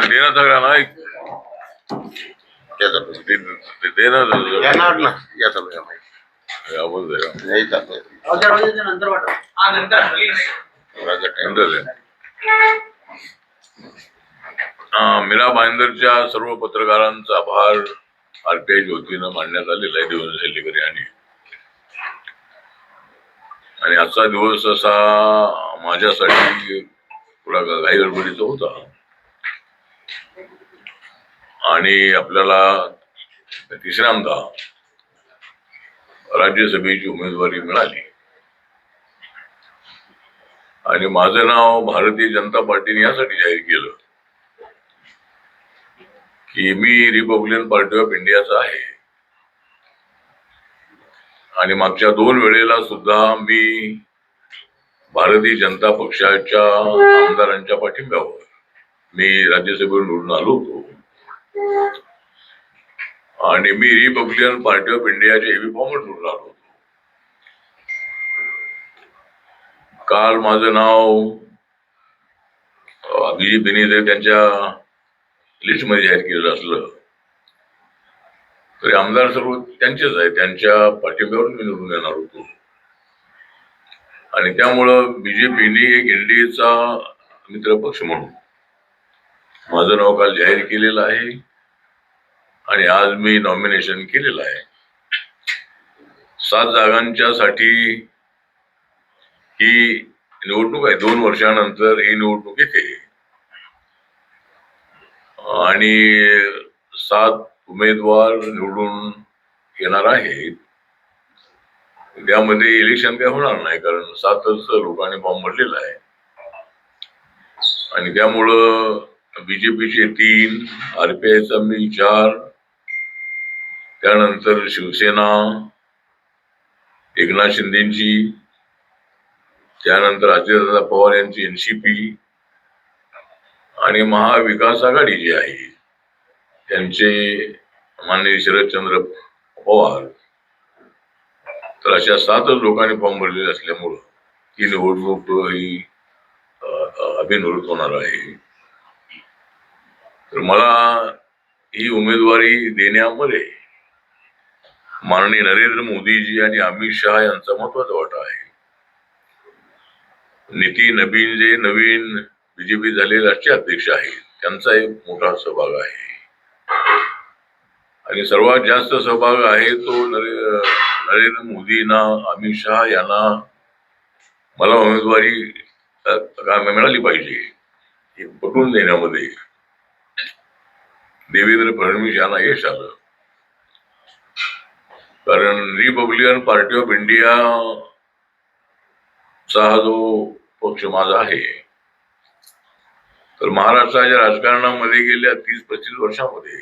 दे ना सगळ्यांना ऐक दे ना येणार ना याचा नाही चालतंय मीरा भाईंदरच्या सर्व पत्रकारांचा आभार आरपीआयच्या वतीनं मांडण्यात आलेला आहे देवेंद्र हेल्लेकर यांनी. आणि आजचा दिवस असा माझ्यासाठी थोडा घाई गडबडीचा होता आणि आपल्याला तिसऱ्यांदा राज्यसभेची उमेदवारी मिळाली आणि माझं नाव भारतीय जनता पार्टीने यासाठी जाहीर केलं की मी रिपब्लिकन पार्टी ऑफ इंडियाचा आहे आणि मागच्या 2 वेळेला सुद्धा मी भारतीय जनता पक्षाच्या आमदारांच्या पाठिंब्यावर मी राज्यसभेवर निवडून आलो होतो आणि मी रिपब्लिकन पार्टी ऑफ इंडियाच्या हेवी फॉर्मवर निवडून आलो होतो. काल माझं नाव बीजेपीने जर त्यांच्या लिस्टमध्ये जाहीर केलेलं असलं तरी आमदार सर्व त्यांचेच आहे, त्यांच्या पाठिंब्यावर मी निवडून येणार होतो. आणि त्यामुळं बीजेपीने एक एनडीएचा मित्रपक्ष म्हणून माझं नाव काल जाहीर केलेलं आहे आणि आज मी नॉमिनेशन केलेलं आहे. 7 जागांच्या साठी ही निवडणूक आहे. 2 वर्षानंतर ही निवडणूक येते आणि 7 उमेदवार निवडून येणार आहेत. त्यामध्ये इलेक्शन काही होणार नाही कारण 7च लोकांनी फॉर्म भरलेला आहे आणि त्यामुळं बीजेपीचे 3, आरपीआयचा मी 4, त्यानंतर शिवसेना, एकनाथ शिंदेची, त्यानंतर अजितदादा पवार यांची एनसीपी आणि महाविकास आघाडी जी आहे त्यांचे माननीय शरदचंद्र पवार, तर अशा 7च लोकांनी फॉर्म भरलेले असल्यामुळं ही निवडणूक ही बिनविरोध होणार आहे. तर मला ही उमेदवारी देण्यामध्ये माननीय नरेंद्र मोदीजी आणि अमित शहा यांचा महत्वाचा वाटा आहे. नितीन नबीन जे नवीन बीजेपी झालेले राष्ट्रीय अध्यक्ष आहेत त्यांचा एक मोठा सहभाग आहे आणि सर्वात जास्त सहभाग आहे तो नरेंद्र मोदींना, अमित शहा यांना मला उमेदवारी मिळाली पाहिजे हे पटवून देण्यामध्ये देवेंद्र फडणवीस यांना यश आलं. कारण रिपब्लिकन पार्टी ऑफ इंडिया चा जो पक्ष माझा आहे तर महाराष्ट्राच्या राजकारणामध्ये गेल्या 30-35 वर्षामध्ये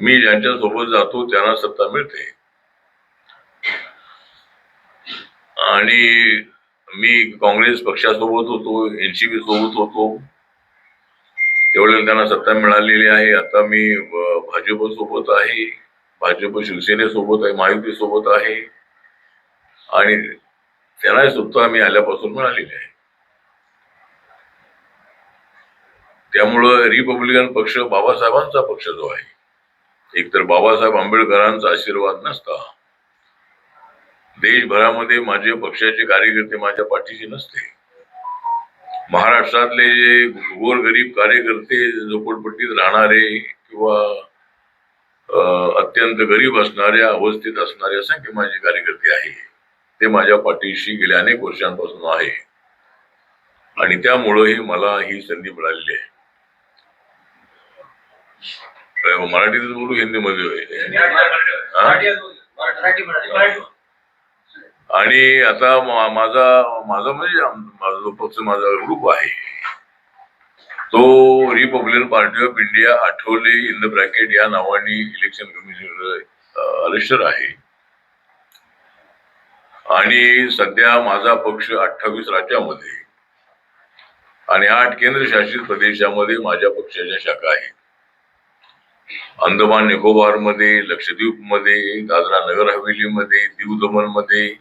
मी ज्यांच्या सोबत जातो त्यांना सत्ता मिळते आणि मी काँग्रेस पक्षासोबत होतो, एनसीपी सोबत होतो, तेवढ्याला त्यांना सत्ता मिळालेली आहे. आता मी भाजप सोबत आहे, भाजप शिवसेनेसोबत आहे, महायुती सोबत आहे आणि त्यांना सत्ता मी आल्यापासून मिळालेली आहे. त्यामुळं रिपब्लिकन पक्ष बाबासाहेबांचा पक्ष जो आहे, एकतर बाबासाहेब आंबेडकरांचा आशीर्वाद नसता देशभरामध्ये माझे पक्षाचे कार्यकर्ते माझ्या पाठीशी नसते. महाराष्ट्रातले जे गोरगरीब कार्यकर्ते, झोपडपट्टीत राहणारे किंवा अत्यंत गरीब असणाऱ्या अवस्थेत असणारे असंख्य माझे कार्यकर्ते आहे ते माझ्या पाठीशी गेल्या अनेक वर्षांपासून आहे आणि त्यामुळे मला ही संधी मिळालेली आहे. मराठीतच बोलू हिंदीमध्ये आणि आता माझा म्हणजे पक्ष माझा ग्रुप आहे तो Republican party of India Athawale in the bracket या नावाने इलेक्शन कमिशन रजिस्टर आहे आणि सध्या माझा पक्ष 28 राज्यामध्ये आणि 8 केंद्रशासित प्रदेशामध्ये माझ्या पक्षाच्या शाखा आहेत. अंदमान निकोबार मध्ये, लक्षद्वीप मध्ये, दादरा नगर हवेली मध्ये, दीव दमन मध्ये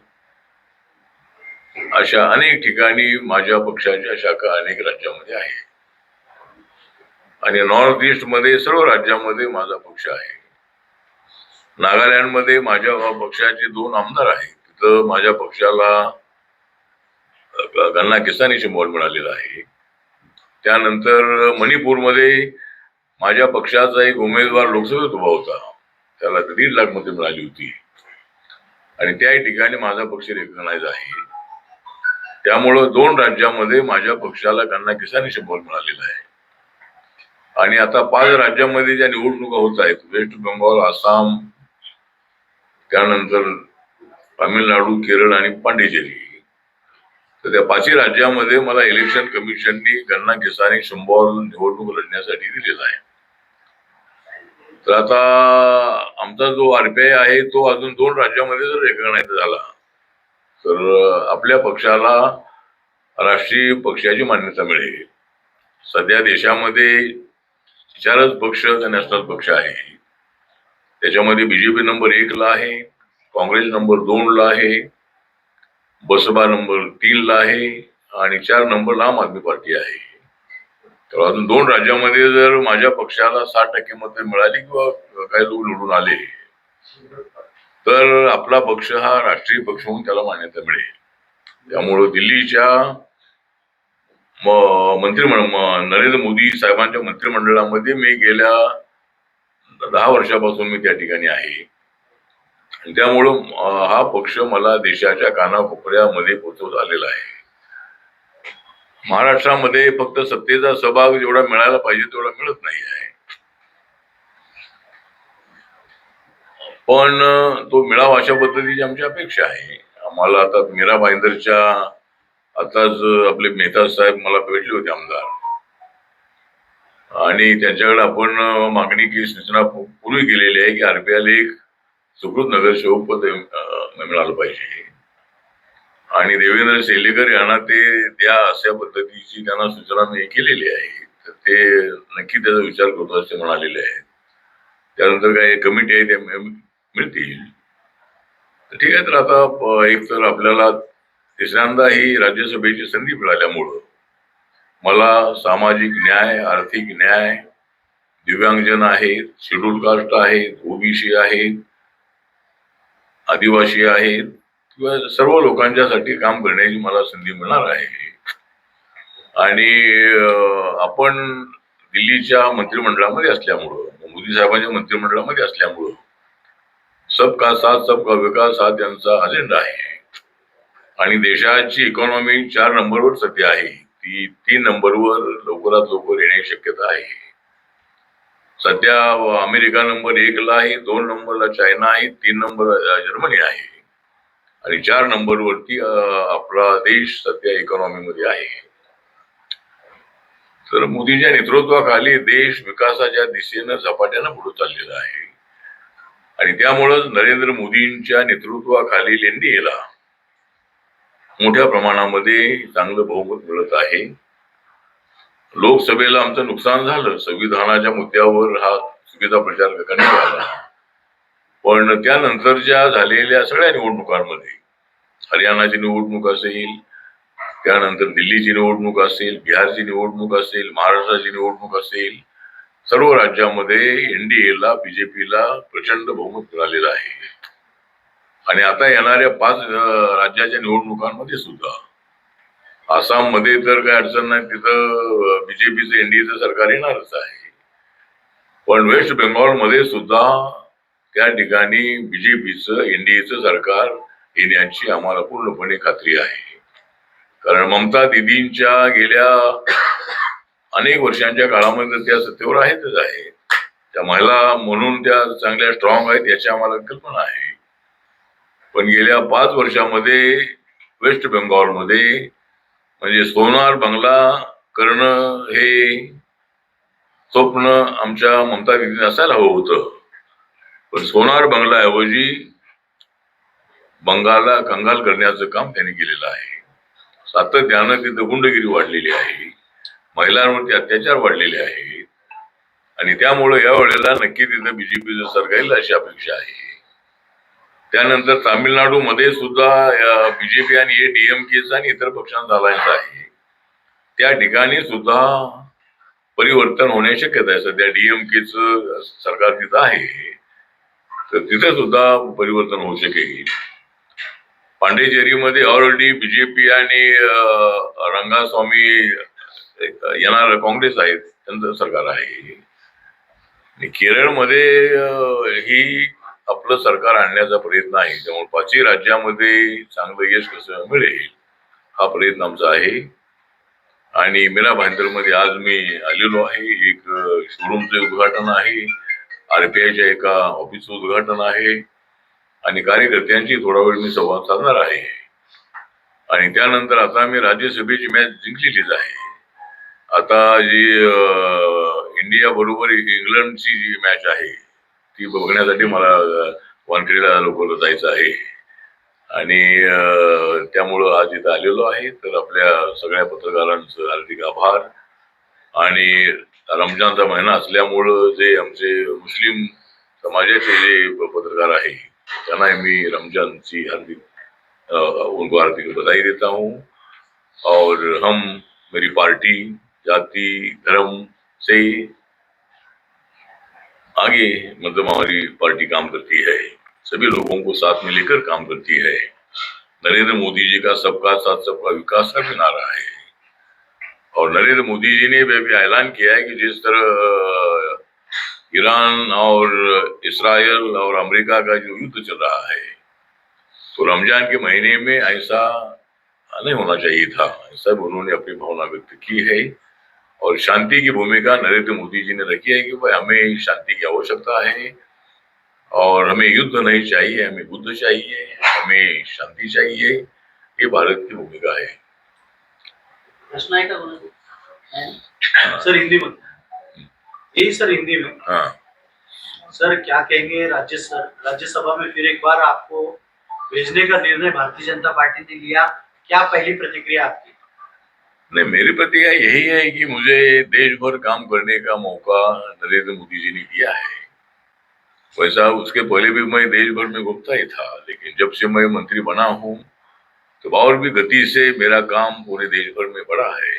अशा अनेक ठिकाणी माझ्या पक्षाच्या शाखा अनेक राज्यामध्ये आहेत. आणि नॉर्थ ईस्ट मध्ये सर्व राज्यामध्ये माझा पक्ष आहे. नागालँडमध्ये माझ्या पक्षाचे 2 आमदार आहेत. तिथं माझ्या पक्षाला गन्ना किसानी सिंबॉल मिळालेला आहे. त्यानंतर मणिपूरमध्ये माझ्या पक्षाचा एक उमेदवार लोकसभेत उभा होता, त्याला 1.5 लाख मते मिळाली होती आणि त्याही ठिकाणी माझा पक्ष रेकग्नाइज आहे. त्यामुळं 2 राज्यामध्ये माझ्या पक्षाला गन्ना किसानी सिंबॉल मिळालेला आहे. आणि आता 5 राज्यामध्ये ज्या निवडणुका होत आहेत, वेस्ट बेंगॉल, आसाम, त्यानंतर तामिळनाडू, केरळ आणि पांडिचेरी, तर त्या 5ही राज्यामध्ये मला इलेक्शन कमिशननी गन्ना किसानी सिंबॉल निवडणूक लढण्यासाठी दिलेला आहे. तर आता आमचा जो आरपीआय आहे तो अजून 2 राज्यामध्ये जर रेकग्नाइज झाला तर आपल्या पक्षाला राष्ट्रीय पक्षाची मान्यता मिळेल. सध्या देशामध्ये 4च पक्ष नॅशनल पक्ष आहे. त्याच्यामध्ये बीजेपी नंबर 1 ला आहे, काँग्रेस नंबर 2 ला आहे, बसपा नंबर 3 ला आहे आणि 4 नंबरला आम आदमी पार्टी आहे. तर अजून 2 राज्यामध्ये जर माझ्या पक्षाला 60% मते मिळाली किंवा काही लोक निवडून आले तर आपला पक्ष हा राष्ट्रीय पक्ष म्हणून त्याला मान्यता मिळेल. त्यामुळं दिल्लीच्या नरेंद्र मोदी साहेबांच्या मंत्रिमंडळामध्ये मी गेल्या 10 वर्षापासून मी त्या ठिकाणी आहे. त्यामुळं हा पक्ष मला देशाच्या कानाकोपऱ्यामध्ये पोहोचवत आलेला आहे. महाराष्ट्रामध्ये फक्त सत्तेचा सहभाग जेवढा मिळायला पाहिजे तेवढा मिळत नाही आहे, पण तो मिळावा अशा पद्धतीची आमची अपेक्षा आहे. आम्हाला आता मीरा भाईंदरच्या आताच आपले मेहता साहेब मला भेटले होते आमदार, आणि त्यांच्याकडे आपण मागणी की सूचना पूर्वी केलेली आहे की आरपीआयला एक सुकृत नगरसेवक पद मिळालं पाहिजे आणि देवेंद्र सेलेकर यांना ते द्या अशा पद्धतीची त्यांना सूचना मी केलेली आहे. तर ते नक्की त्याचा विचार करतो असे म्हणालेले आहेत. त्यानंतर काही कमिटी आहे त्या मिळतील. ठीक आहे. तर आता एक तर आपल्याला तिसऱ्यांदा ही राज्यसभेची संधी मिळाल्यामुळं मला सामाजिक न्याय, आर्थिक न्याय, दिव्यांगजन आहेत, शेड्यूल कास्ट आहेत, ओबीसी आहेत, आदिवासी आहेत किंवा सर्व लोकांच्यासाठी काम करण्याची मला संधी मिळणार आहे. आणि आपण दिल्लीच्या मंत्रिमंडळामध्ये असल्यामुळं, मोदी साहेबांच्या मंत्रिमंडळामध्ये असल्यामुळं सबका साथ सबका विकास हा त्यांचा अजेंडा आहे. आणि देशाची इकॉनॉमी 4 नंबरवर सध्या आहे, ती 3 नंबरवर लवकरात लवकर येण्याची शक्यता आहे. सध्या अमेरिका नंबर 1 ला आहे, 2 नंबरला चायना आहे, 3 नंबर जर्मनी आहे आणि 4 नंबरवरती आपला देश सध्या इकॉनॉमीमध्ये आहे. तर मोदीच्या नेतृत्वाखाली देश विकासाच्या दिशेनं झपाट्यानं पुढे चाललेला आहे आणि त्यामुळंच नरेंद्र मोदींच्या नेतृत्वाखालील एनडीएला मोठ्या प्रमाणामध्ये चांगलं बहुमत मिळत आहे. लोकसभेला आमचं नुकसान झालं, संविधानाच्या मुद्द्यावर हा चुकीचा प्रचार करण्यात आला, पण त्यानंतरच्या झालेल्या सगळ्या निवडणुकांमध्ये, हरियाणाची निवडणूक असेल, त्यानंतर दिल्लीची निवडणूक असेल, बिहारची निवडणूक असेल, महाराष्ट्राची निवडणूक असेल, सर्व राज्यामध्ये एनडीएला, बीजेपीला प्रचंड बहुमत मिळालेलं आहे. आणि आता येणाऱ्या 5 राज्याच्या निवडणुकांमध्ये सुद्धा, आसाममध्ये तर काही अडचण नाही, तिथं बीजेपीचं एनडीएचं सरकार येणारच आहे, पण वेस्ट बेंगॉलमध्ये सुद्धा त्या ठिकाणी बीजेपीचं एनडीएचं सरकार येण्याची आम्हाला पूर्णपणे खात्री आहे. कारण ममता दिदींच्या गेल्या अनेक वर्षांच्या काळामध्ये त्या सत्तेवर आहेतच आहे. त्या महिला म्हणून त्या चांगल्या स्ट्रॉंग आहेत याची आम्हाला कल्पना आहे, पण गेल्या 5 वर्षामध्ये वेस्ट बेंगॉलमध्ये म्हणजे सोनार बंगला करणं हे स्वप्न आमच्या ममता दिदीने असायला हवं होतं, पण सोनार बंगलाऐवजी बंगालला कंगाल करण्याचं काम त्यांनी केलेलं आहे. सातत्यानं तिथं गुंडगिरी वाढलेली आहे, महिलांवरती अत्याचार वाढलेले आहेत आणि त्यामुळे या वेळेला नक्की तिथं बीजेपीचं सरकार येईल अशी अपेक्षा आहे. त्यानंतर तामिळनाडूमध्ये सुद्धा बीजेपी आणि डीएमकेचा आणि इतर पक्षांचा अलायन्स आहे. त्या ठिकाणी सुद्धा परिवर्तन होण्याची शक्यता आहे. सध्या डीएमकेच सरकार तिथं आहे, तर तिथे सुद्धा परिवर्तन होऊ शकेल. पांडेचेरीमध्ये ऑलरेडी बीजेपी आणि रंगास्वामी येणार काँग्रेस आहेत, त्यांचं सरकार आहे. आणि केरळमध्ये ही आपलं सरकार आणण्याचा प्रयत्न आहे. त्यामुळे 5ही राज्यामध्ये चांगलं यश कसं मिळेल हा प्रयत्न आमचा आहे. आणि मीरा भाईंदरमध्ये आज मी आलेलो आहे. एक शोरूमचं उद्घाटन आहे, आरपीआयच्या एका ऑफिसचं उद्घाटन आहे आणि कार्यकर्त्यांची थोडा वेळ मी संवाद साधणार आहे. आणि त्यानंतर आता मी राज्यसभेची मॅच जिंकलेलीच आहे. आता जी इंडिया बरोबर इंग्लंडची जी मॅच आहे ती बघण्यासाठी मला वानखेडेला लवकर जायचं आहे. आणि त्यामुळं आज इथं आलेलो आहे. तर आपल्या सगळ्या पत्रकारांचं हार्दिक आभार. आणि रमजानचा महिना असल्यामुळं जे आमचे मुस्लिम समाजाचे जे पत्रकार आहे त्यांना मी रमजान की हार्दिक उनको हार्दिक बधाई देता हूँ. और हम मेरी पार्टी जाति धर्म से आगे मतलब हमारी पार्टी काम करती है, सभी लोगों को साथ में लेकर काम करती है. नरेंद्र मोदी जी का सबका साथ सबका विकास का भी नारा है. और नरेंद्र मोदी जी ने भी ऐलान किया है कि जिस तरह ईरान और इस्राइल और अमेरिका का जो युद्ध चल रहा है, तो रमजान के महीने में ऐसा नहीं होना चाहिए था. ऐसा उन्होंने अपनी भावना व्यक्त की है. और शांति की भूमिका नरेंद्र मोदी जी ने रखी है कि भाई हमें शांति की आवश्यकता है और हमें युद्ध नहीं चाहिए, हमें बुद्ध चाहिए, हमें शांति चाहिए. ये भारत की भूमिका है. प्रश्न है का सर हिंदी में? यही सर हिंदी में. हाँ सर क्या कहेंगे, राज्यसभा में फिर एक बार आपको भेजने का निर्णय भारतीय जनता पार्टी ने लिया, क्या पहली प्रतिक्रिया आपकी? नहीं, मेरी प्रतिक्रिया यही है कि मुझे देश भर काम करने का मौका नरेंद्र मोदी जी ने दिया है. वैसा उसके पहले भी मैं देश भर में घूमता ही था, लेकिन जब से मैं मंत्री बना हूँ तो और भी गति से मेरा काम पूरे देश भर में बढ़ा है.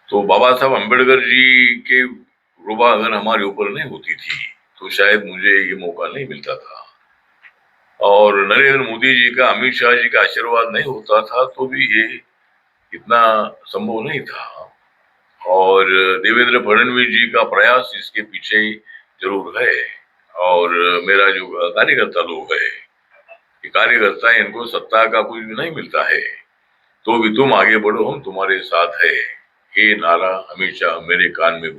तो बाबा साहब अम्बेडकर जी के कृपा अगर हमारे ऊपर नहीं होती थी तो शायद मुझे ये मौका नहीं मिलता था. और नरेंद्र मोदी जी का, अमित शाह जी का आशीर्वाद नहीं होता था तो भी ये इतना संभव नहीं था. और देवेंद्र फडणवीस जी का प्रयास इसके पीछे जरूर है. और मेरा जो कार्यकर्ता लोग है, ये कार्यकर्ता इनको सत्ता का कुछ भी नहीं मिलता है तो भी तुम आगे बढ़ो, हम तुम्हारे साथ है, ये नारा हमेशा मेरे कान में